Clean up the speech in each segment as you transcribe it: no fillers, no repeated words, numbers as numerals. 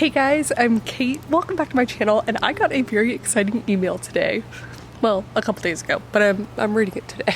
Hey guys, I'm Kate. Welcome back to my channel, and I got a very exciting email today. Well, a couple days ago, but I'm reading it today.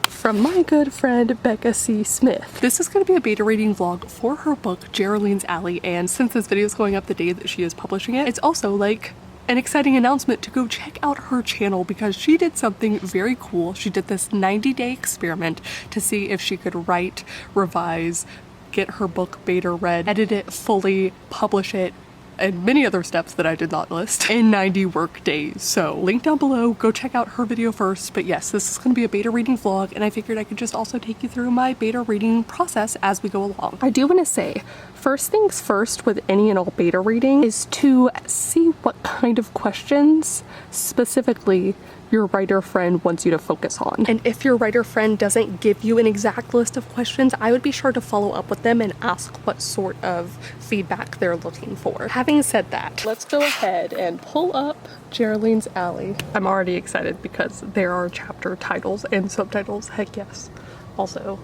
From my good friend Becca C. Smith. This is going to be a beta reading vlog for her book Geraldine's Alley, and since this video is going up the day that she is publishing it, it's also like an exciting announcement to go check out her channel because she did something very cool. She did this 90-day experiment to see if she could write, revise, get her book beta read, edit it fully, publish it, and many other steps that I did not list in 90 work days. So link down below, go check out her video first. But yes, this is going to be a beta reading vlog, and I figured I could just also take you through my beta reading process as we go along. I do want to say, first things first with any and all beta reading is to see what kind of questions specifically your writer friend wants you to focus on. And if your writer friend doesn't give you an exact list of questions, I would be sure to follow up with them and ask what sort of feedback they're looking for. Having said that, let's go ahead and pull up Geraldine's Alley. I'm already excited because there are chapter titles and subtitles, heck yes. Also,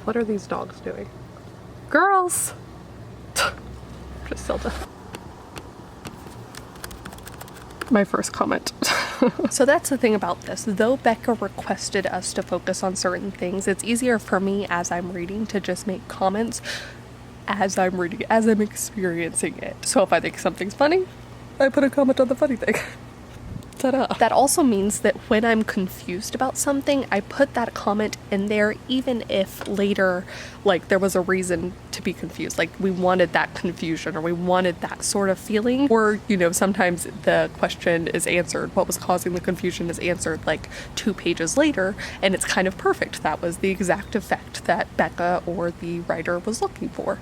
what are these dogs doing? Girls! Just Zelda. My first comment. So that's the thing about this. Though Becca requested us to focus on certain things, it's easier for me as I'm reading to just make comments as I'm reading, as I'm experiencing it. So if I think something's funny, I put a comment on the funny thing. Ta-da. That also means that when I'm confused about something, I put that comment in there even if later, like, there was a reason to be confused. Like, we wanted that confusion or we wanted that sort of feeling. Or, you know, sometimes the question is answered, what was causing the confusion is answered like 2 pages later, and it's kind of perfect. That was the exact effect that Becca or the writer was looking for.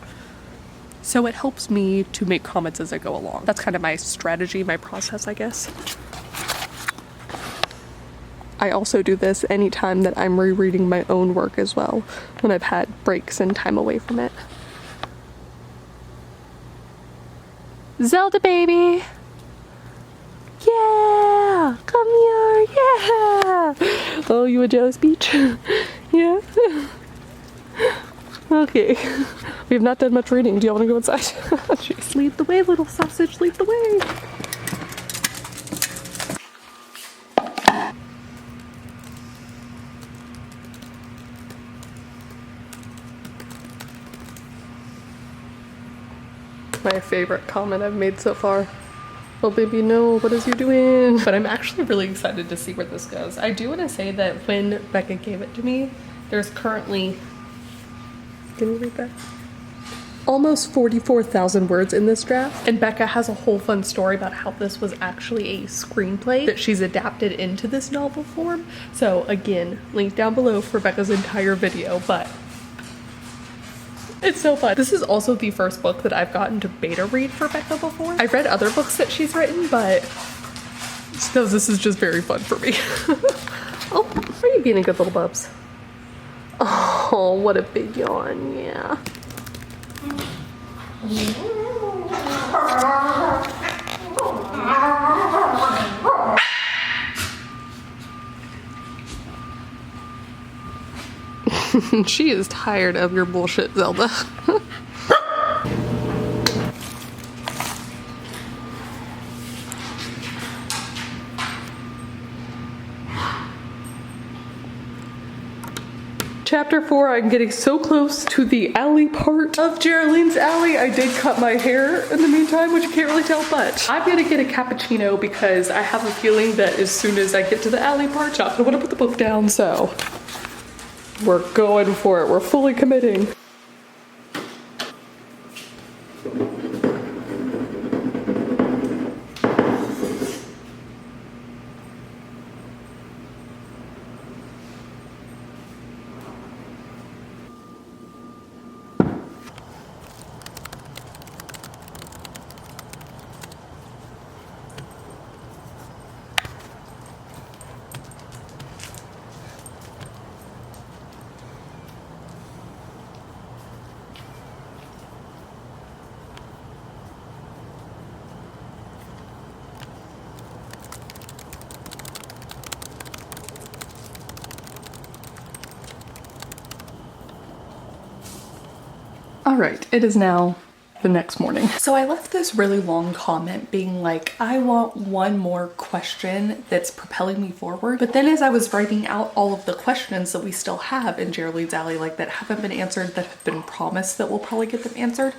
So it helps me to make comments as I go along. That's kind of my strategy, my process, I guess. I also do this anytime that I'm rereading my own work as well, when I've had breaks and time away from it. Zelda baby! Yeah! Come here! Yeah! Oh, you a jealous beach? Yeah? Okay. We have not done much reading. Do you want to go inside? Jeez. Lead the way, little sausage, lead the way! My favorite comment I've made so far. Oh baby, no, what is you doing? But I'm actually really excited to see where this goes. I do want to say that when Becca gave it to me, there's currently, can you read that? Almost 44,000 words in this draft. And Becca has a whole fun story about how this was actually a screenplay that she's adapted into this novel form. So again, link down below for Becca's entire video, but it's so fun. This is also the first book that I've gotten to beta read for Becca before. I've read other books that she's written, but still, this is just very fun for me. Oh, are you being a good little bubs? Oh, what a big yawn, yeah. She is tired of your bullshit, Zelda. Chapter 4, I'm getting so close to the alley part of Geraldine's Alley. I did cut my hair in the meantime, which you can't really tell, but I'm gonna get a cappuccino because I have a feeling that as soon as I get to the alley part, I'm not gonna wanna put the book down, so we're going for it. We're fully committing. All right, it is now the next morning. So I left this really long comment being like, I want one more question that's propelling me forward. But then as I was writing out all of the questions that we still have in Geraldine's Alley, like that haven't been answered, that have been promised that we'll probably get them answered,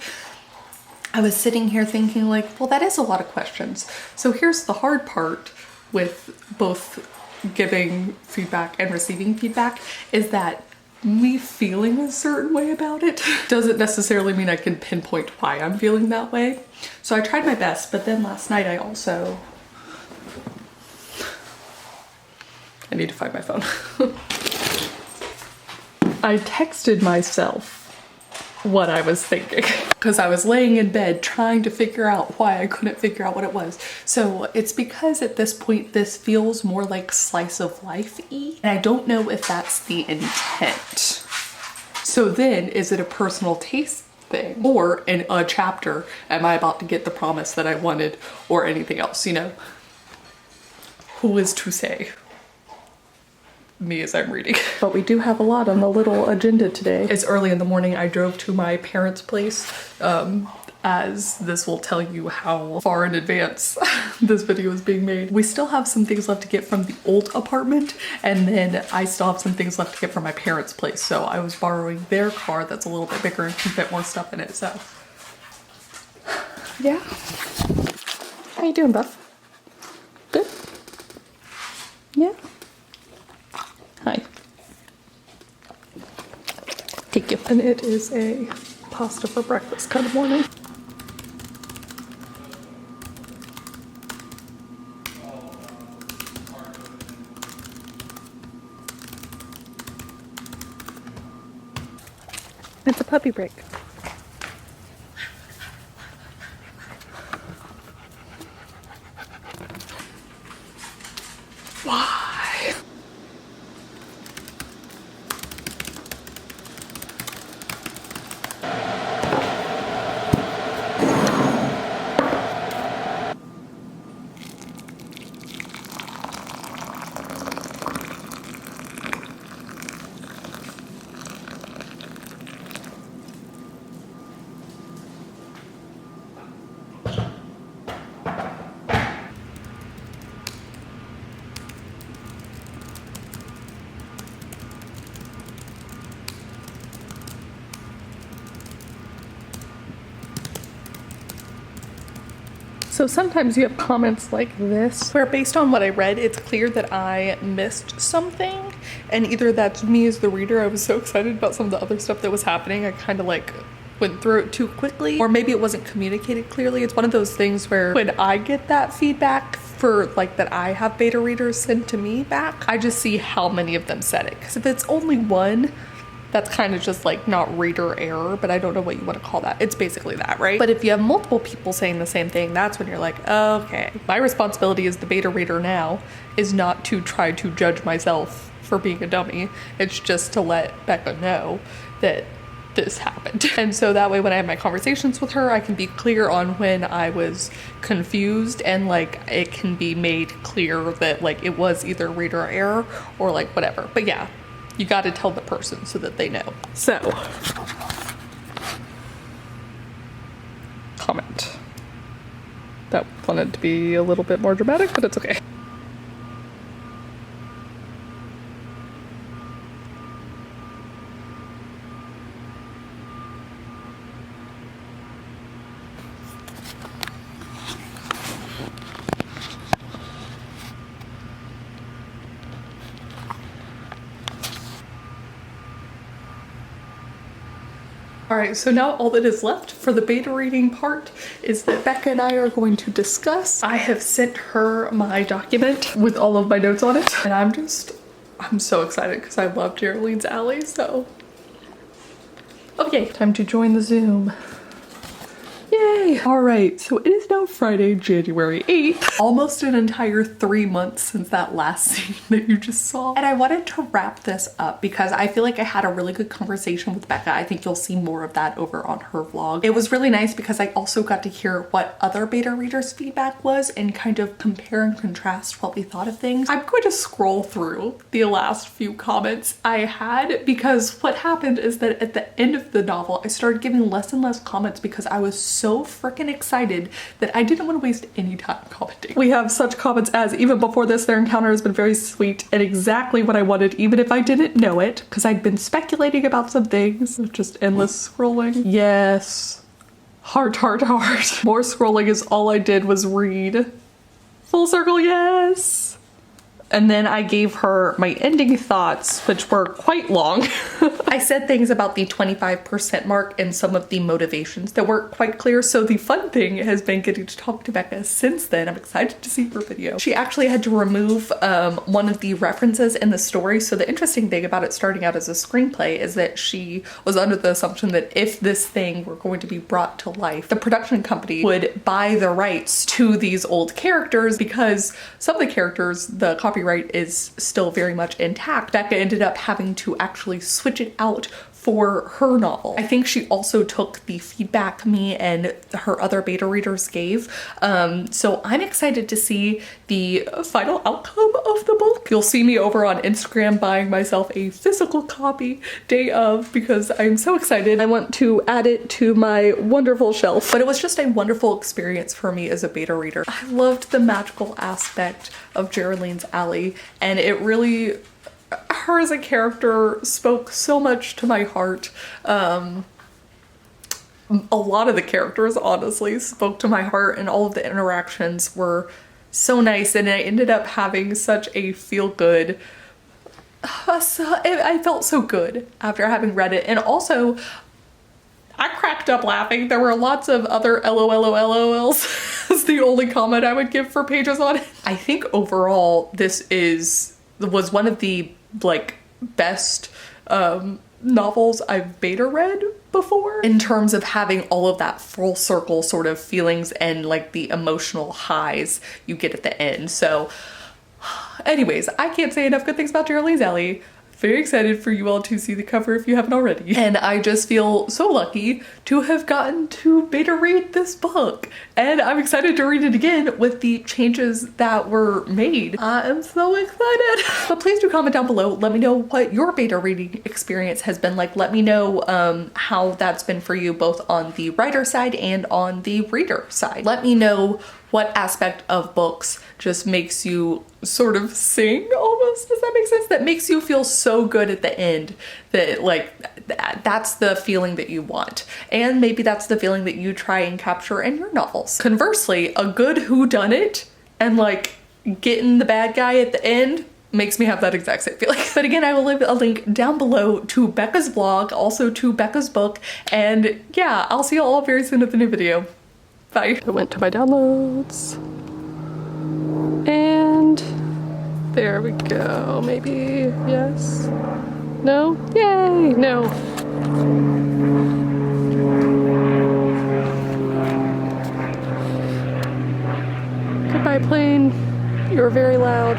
I was sitting here thinking like, well, that is a lot of questions. So here's the hard part with both giving feedback and receiving feedback, is that me feeling a certain way about it doesn't necessarily mean I can pinpoint why I'm feeling that way. So I tried my best, but then last night I need to find my phone. I texted myself what I was thinking because I was laying in bed trying to figure out why I couldn't figure out what it was. So it's because at this point this feels more like slice of life-y, and I don't know if that's the intent. So then is it a personal taste thing, or in a chapter am I about to get the promise that I wanted, or anything else, you know? Who is to say? Me as I'm reading. But we do have a lot on the little agenda today. It's early in the morning. I drove to my parents' place, as this will tell you how far in advance this video is being made. We still have some things left to get from the old apartment, and then I still have some things left to get from my parents' place. So I was borrowing their car that's a little bit bigger and can fit more stuff in it, so. Yeah. How you doing, Buff? Good? Yeah. Hi. Thank you. And it is a pasta for breakfast kind of morning. It's a puppy break. Why? So sometimes you have comments like this where based on what I read, it's clear that I missed something, and either that's me as the reader, I was so excited about some of the other stuff that was happening, I kind of like went through it too quickly, or maybe it wasn't communicated clearly. It's one of those things where when I get that feedback for like that I have beta readers send to me back, I just see how many of them said it, because if it's only one, that's kind of just like not reader error, but I don't know what you want to call that. It's basically that, right? But if you have multiple people saying the same thing, that's when you're like, okay. My responsibility as the beta reader now is not to try to judge myself for being a dummy. It's just to let Becca know that this happened. And so that way when I have my conversations with her, I can be clear on when I was confused, and like it can be made clear that like it was either reader error or like whatever. But yeah, you got to tell the person so that they know. So, comment. That wanted to be a little bit more dramatic, but it's okay. All right, so now all that is left for the beta reading part is that Becca and I are going to discuss. I have sent her my document with all of my notes on it, and I'm so excited because I love Geraldine's Alley, so. Okay, time to join the Zoom. Yay! Yay! All right, so it is now Friday, January 8th. Almost an entire 3 months since that last scene that you just saw. And I wanted to wrap this up because I feel like I had a really good conversation with Becca. I think you'll see more of that over on her vlog. It was really nice because I also got to hear what other beta readers' feedback was and kind of compare and contrast what we thought of things. I'm going to scroll through the last few comments I had because what happened is that at the end of the novel, I started getting less and less comments because I was so freaking excited that I didn't want to waste any time commenting. We have such comments as, even before this, their encounter has been very sweet and exactly what I wanted, even if I didn't know it, because I'd been speculating about some things. Just endless scrolling. Yes. Heart, heart, heart. More scrolling is all I did was read. Full circle, yes. And then I gave her my ending thoughts, which were quite long. I said things about the 25% mark and some of the motivations that weren't quite clear. So the fun thing has been getting to talk to Becca since then. I'm excited to see her video. She actually had to remove one of the references in the story. So the interesting thing about it starting out as a screenplay is that she was under the assumption that if this thing were going to be brought to life, the production company would buy the rights to these old characters because some of the characters, the copyright is still very much intact. Becca ended up having to actually switch it out for her novel. I think she also took the feedback me and her other beta readers gave. So I'm excited to see the final outcome of the book. You'll see me over on Instagram buying myself a physical copy day of because I'm so excited. I want to add it to my wonderful shelf. But it was just a wonderful experience for me as a beta reader. I loved the magical aspect of Geraldine's Alley, and it really, her as a character spoke so much to my heart. A lot of the characters honestly spoke to my heart, and all of the interactions were so nice, and I ended up having such a feel-good, I felt so good after having read it. And also I cracked up laughing. There were lots of other LOLs is the only comment I would give for pages on it. I think overall this was one of the like best novels I've beta read before in terms of having all of that full circle sort of feelings and like the emotional highs you get at the end. So anyways, I can't say enough good things about Geraldine's Alley. Very excited for you all to see the cover if you haven't already. And I just feel so lucky to have gotten to beta read this book. And I'm excited to read it again with the changes that were made. I am so excited. But please do comment down below. Let me know what your beta reading experience has been like. Let me know how that's been for you both on the writer side and on the reader side. Let me know what aspect of books just makes you sort of sing almost, does that make sense? That makes you feel so good at the end that like that's the feeling that you want. And maybe that's the feeling that you try and capture in your novels. Conversely, a good whodunit and like getting the bad guy at the end makes me have that exact same feeling. But again, I will leave a link down below to Becca's vlog, also to Becca's book, and yeah, I'll see you all very soon with the new video. Bye. I went to my downloads and there we go. Maybe yes, no, yay, no. Goodbye plane, you were very loud.